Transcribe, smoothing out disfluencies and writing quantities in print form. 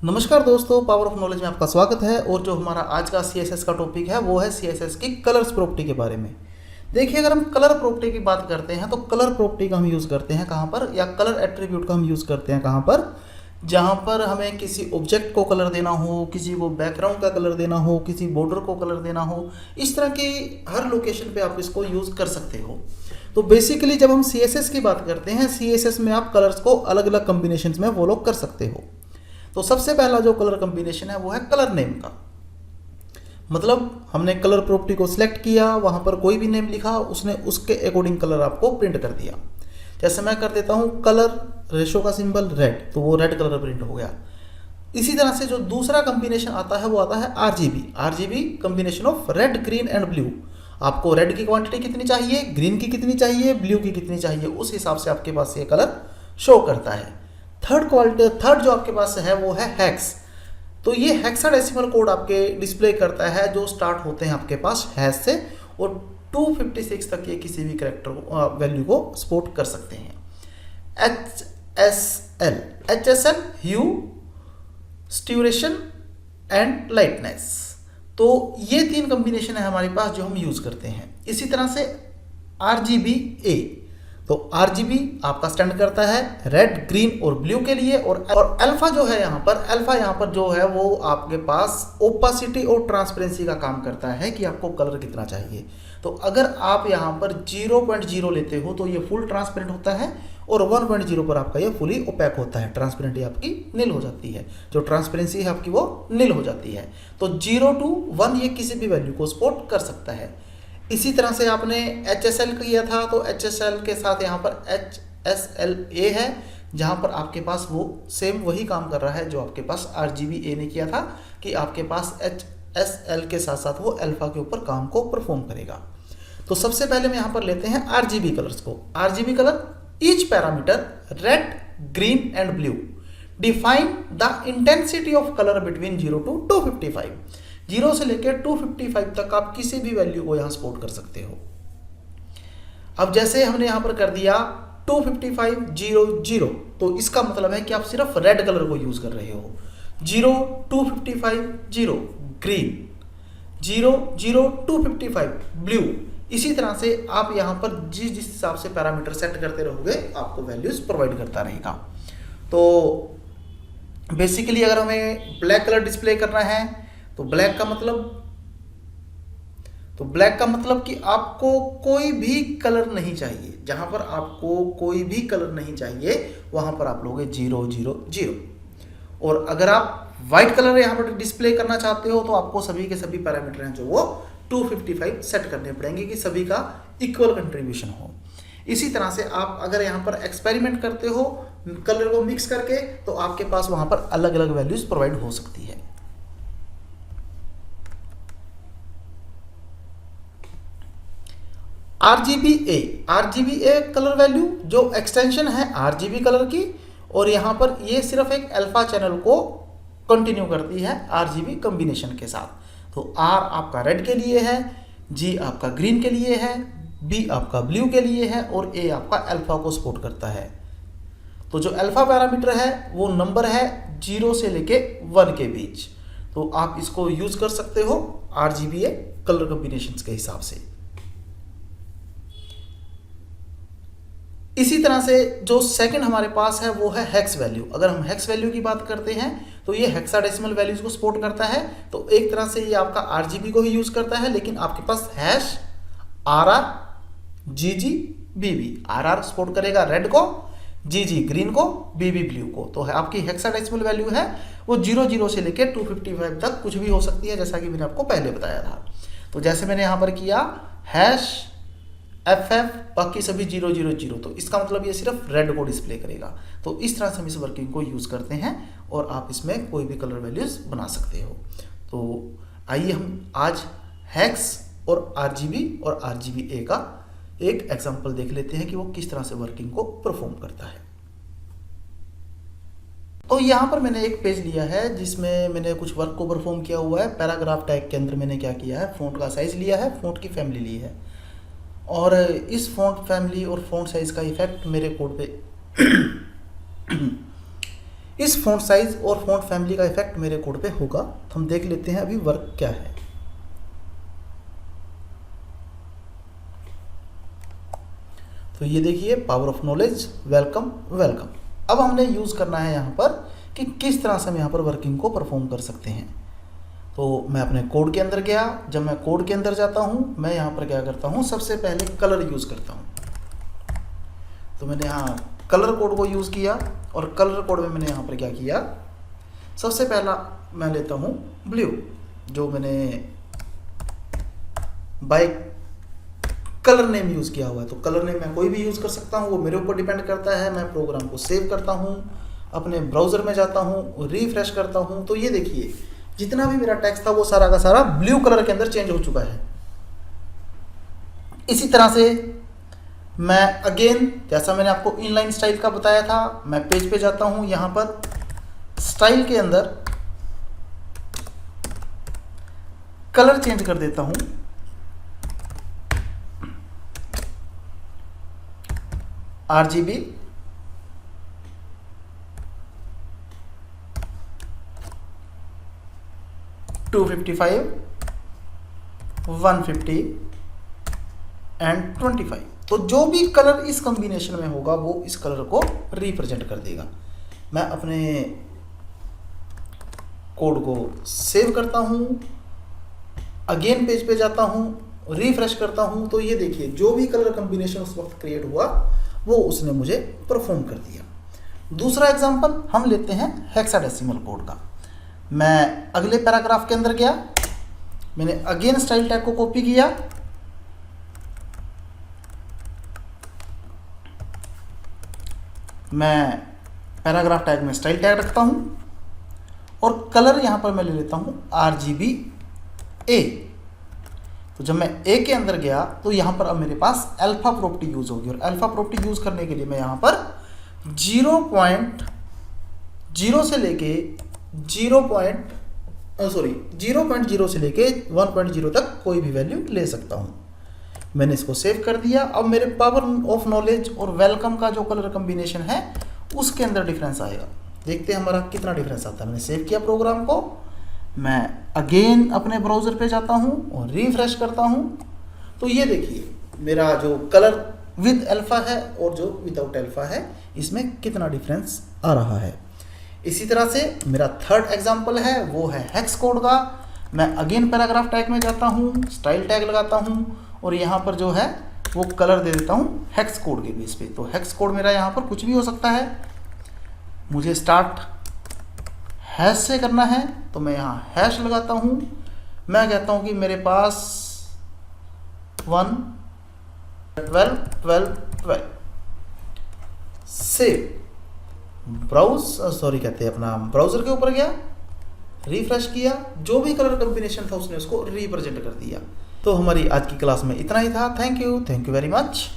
नमस्कार दोस्तों, power of knowledge में आपका स्वागत है। और जो हमारा आज का CSS का टॉपिक है वो है CSS की कलर्स प्रॉपर्टी के बारे में। देखिए, अगर हम कलर प्रॉपर्टी की बात करते हैं तो कलर प्रॉपर्टी का हम यूज़ करते हैं कहाँ पर, या कलर एट्रीब्यूट का हम यूज़ करते हैं कहाँ पर, जहाँ पर हमें किसी ऑब्जेक्ट को कलर देना हो, किसी को बैकग्राउंड का कलर देना हो, किसी बॉर्डर को कलर देना हो। इस तरह की हर लोकेशन पे आप इसको यूज़ कर सकते हो। तो बेसिकली जब हम CSS की बात करते हैं, CSS में आप कलर्स को अलग अलग कॉम्बिनेशंस में फॉलो कर सकते हो। तो सबसे पहला जो कलर कॉम्बिनेशन है वो है कलर नेम का। मतलब हमने कलर प्रॉपर्टी को सिलेक्ट किया, वहां पर कोई भी नेम लिखा, उसने उसके अकॉर्डिंग कलर आपको प्रिंट कर दिया। जैसे मैं कर देता हूं कलर रेशो का सिंबल रेड, तो वो रेड कलर प्रिंट हो गया। इसी तरह से जो दूसरा कॉम्बिनेशन आता है वो आता है RGB combination of red, green and blue. आपको रेड की क्वांटिटी कितनी चाहिए, ग्रीन की कितनी चाहिए, ब्लू की कितनी चाहिए, उस हिसाब से आपके पास ये कलर शो करता है। थर्ड जो आपके पास है वो है हैक्स। तो ये हेक्साडेसिमल कोड आपके डिस्प्ले करता है जो स्टार्ट होते हैं आपके पास हैश से, और 256 तक ये किसी भी कैरेक्टर वैल्यू को सपोर्ट कर सकते हैं। HSL hue, saturation and lightness. तो ये तीन कॉम्बिनेशन है हमारे पास जो हम यूज करते हैं। इसी तरह से RGBA, तो RGB आपका स्टैंड करता है रेड, ग्रीन और ब्लू के लिए। और अल्फा जो है अल्फा यहाँ पर जो है वो आपके पास ओपासिटी और ट्रांसपेरेंसी का काम करता है कि आपको कलर कितना चाहिए। तो अगर आप यहाँ पर 0.0 लेते हो तो ये फुल ट्रांसपेरेंट होता है, और 1.0 पर आपका ये फुली ओपैक होता है, ट्रांसपेरेंटी आपकी नील हो जाती है। जो ट्रांसपेरेंसी है आपकी वो नील हो जाती है। तो 0 to 1 ये किसी भी वैल्यू को सपोर्ट कर सकता है। इसी तरह से आपने HSL किया था, तो HSL के साथ यहाँ पर HSLA है, जहाँ पर आपके पास वो सेम वही काम कर रहा है जो आपके पास RGBA ने किया था, कि आपके पास HSL के साथ साथ वो अल्फा के ऊपर काम को परफॉर्म करेगा। तो सबसे पहले हम यहाँ पर लेते हैं RGB कलर्स को। RGB colour each parameter red, green and blue define the intensity of colour between 0 to 255। 0 से लेकर 255 तक आप किसी भी वैल्यू को यहां सपोर्ट कर सकते हो। अब जैसे हमने यहां पर कर दिया 255 0 0, तो इसका मतलब है कि आप सिर्फ रेड कलर को यूज कर रहे हो। 0 255 0 ग्रीन, 0 0 255 ब्लू। इसी तरह से आप यहां पर जिस हिसाब से पैरामीटर सेट करते रहोगे आपको वैल्यूज प्रोवाइड करता रहेगा। तो बेसिकली अगर हमें ब्लैक कलर डिस्प्ले करना है तो ब्लैक का मतलब कि आपको कोई भी कलर नहीं चाहिए। जहां पर आपको कोई भी कलर नहीं चाहिए वहां पर आप लोगे 0 0 0। और अगर आप व्हाइट कलर यहां पर डिस्प्ले करना चाहते हो तो आपको सभी के सभी पैरामीटर हैं जो वो 255 सेट करने पड़ेंगे कि सभी का इक्वल कंट्रीब्यूशन हो। इसी तरह से आप अगर यहां पर एक्सपेरिमेंट करते हो कलर को मिक्स करके, तो आपके पास वहां पर अलग अलग वैल्यूज प्रोवाइड हो सकती है। RGBA कलर वैल्यू जो एक्सटेंशन है RGB कलर की, और यहां पर ये सिर्फ एक अल्फा चैनल को कंटिन्यू करती है RGB कॉम्बिनेशन के साथ। तो R आपका रेड के लिए है, G आपका ग्रीन के लिए है, B आपका ब्लू के लिए है, और A आपका अल्फा को सपोर्ट करता है। तो जो अल्फा पैरामीटर है वो नंबर है 0 से लेके 1 के बीच। तो आप इसको यूज कर सकते हो RGBA कलर कॉम्बिनेशंस के हिसाब से। इसी तरह से जो सेकंड हमारे पास है वो है हेक्स वैल्यू। अगर हम हेक्स वैल्यू की बात करते हैं तो ये हेक्साडेसिमल वैल्यूज को सपोर्ट करता है। तो एक तरह से ये आपका RGB को ही यूज करता है, लेकिन आपके पास hash RR GG BB, RR support करेगा रेड को, GG ग्रीन को, BB ब्लू को। तो आपकी हेक्साडेसिमल वैल्यू है वो 00 से लेकर 255 तक कुछ भी हो सकती है, जैसा कि मैंने आपको पहले बताया था। तो जैसे मैंने यहां पर किया हैश FF, बाकी सभी 0 0 0, तो इसका मतलब ये सिर्फ रेड को डिस्प्ले करेगा। तो इस तरह से हम इस वर्किंग को यूज करते हैं, और आप इसमें कोई भी कलर वैल्यूज बना सकते हो। तो आइए हम आज हेक्स और RGB और RGBA का एक एग्जांपल देख लेते हैं कि वो किस तरह से वर्किंग को परफॉर्म करता है। तो यहाँ पर मैंने एक पेज लिया है जिसमें मैंने कुछ वर्क को परफॉर्म किया हुआ है। पैराग्राफ टैग के अंदर मैंने क्या किया है, फ़ॉन्ट का साइज लिया है, फ़ॉन्ट की फैमिली ली है, और इस फ़ॉन्ट फैमिली और फ़ॉन्ट साइज़ का इफेक्ट मेरे कोड पे इस फ़ॉन्ट साइज और फ़ॉन्ट फैमिली का इफेक्ट मेरे कोड पे होगा। तो हम देख लेते हैं अभी वर्क क्या है। तो ये देखिए, power of knowledge, welcome welcome. अब हमने यूज़ करना है यहाँ पर कि किस तरह से हम यहाँ पर वर्किंग को परफॉर्म कर सकते हैं। तो मैं अपने कोड के अंदर गया। जब मैं कोड के अंदर जाता हूँ, मैं यहाँ पर क्या करता हूँ, सबसे पहले कलर यूज़ करता हूँ। तो मैंने यहाँ कलर कोड को यूज़ किया और कलर कोड में मैंने यहाँ पर क्या किया, सबसे पहला मैं लेता हूँ ब्लू, जो मैंने बाय कलर नेम यूज़ किया हुआ है। तो कलर नेम मैं कोई भी यूज़ कर सकता हूँ, वो मेरे ऊपर डिपेंड करता है। मैं प्रोग्राम को सेव करता हूँ, अपने ब्राउज़र में जाता हूँ, रिफ्रेश करता हूँ। तो ये देखिए, जितना भी मेरा टेक्स्ट था वो सारा का सारा ब्लू कलर के अंदर चेंज हो चुका है। इसी तरह से मैं अगेन, जैसा मैंने आपको इनलाइन स्टाइल का बताया था, मैं पेज पे जाता हूँ, यहाँ पर स्टाइल के अंदर कलर चेंज कर देता हूँ। RGB 255, 150 and 25। तो जो भी कलर इस कॉम्बिनेशन में होगा वो इस कलर को रिप्रेजेंट कर देगा। मैं अपने कोड को सेव करता हूँ, अगेन पेज पे जाता हूँ, रिफ्रेश करता हूँ। तो ये देखिए, जो भी कलर कॉम्बिनेशन उस वक्त क्रिएट हुआ वो उसने मुझे परफॉर्म कर दिया। दूसरा एग्जांपल हम लेते हैं हेक्साडेसिमल कोड का। मैं अगले पैराग्राफ के अंदर गया, मैंने अगेन स्टाइल टैग को कॉपी किया, मैं पैराग्राफ टैग में स्टाइल टैग रखता हूँ और कलर यहाँ पर मैं ले लेता हूँ RGB A। तो जब मैं ए के अंदर गया तो यहाँ पर अब मेरे पास अल्फा प्रॉपर्टी यूज़ होगी, और अल्फा प्रॉपर्टी यूज़ करने के लिए मैं यहाँ पर 0.0 से लेके 0.0 से लेके 1.0 तक कोई भी वैल्यू ले सकता हूँ। मैंने इसको सेव कर दिया। अब मेरे पावर ऑफ नॉलेज और वेलकम का जो कलर कॉम्बिनेशन है उसके अंदर डिफरेंस आएगा। देखते हैं हमारा कितना डिफरेंस आता है। मैंने सेव किया प्रोग्राम को, मैं अगेन अपने ब्राउज़र पे जाता हूँ और रिफ्रेश करता हूँ। तो ये देखिए, मेरा जो कलर विद अल्फ़ा है और जो विदाउट अल्फ़ा है, इसमें कितना डिफरेंस आ रहा है। इसी तरह से मेरा थर्ड एग्जांपल है, वो है हेक्स कोड का। मैं अगेन पैराग्राफ टैग में जाता हूँ, स्टाइल टैग लगाता हूँ और यहाँ पर जो है वो कलर दे देता हूँ हेक्स कोड के बेस पे। तो हेक्स कोड मेरा यहाँ पर कुछ भी हो सकता है। मुझे स्टार्ट हैश से करना है तो मैं यहाँ हैश लगाता हूँ। मैं कहता हूँ कि मेरे पास 1 12 12 12 सेव अपना ब्राउज़र के ऊपर गया, रिफ्रेश किया, जो भी कलर कॉम्बिनेशन था उसने उसको रिप्रेजेंट कर दिया। तो हमारी आज की क्लास में इतना ही था। Thank you very much.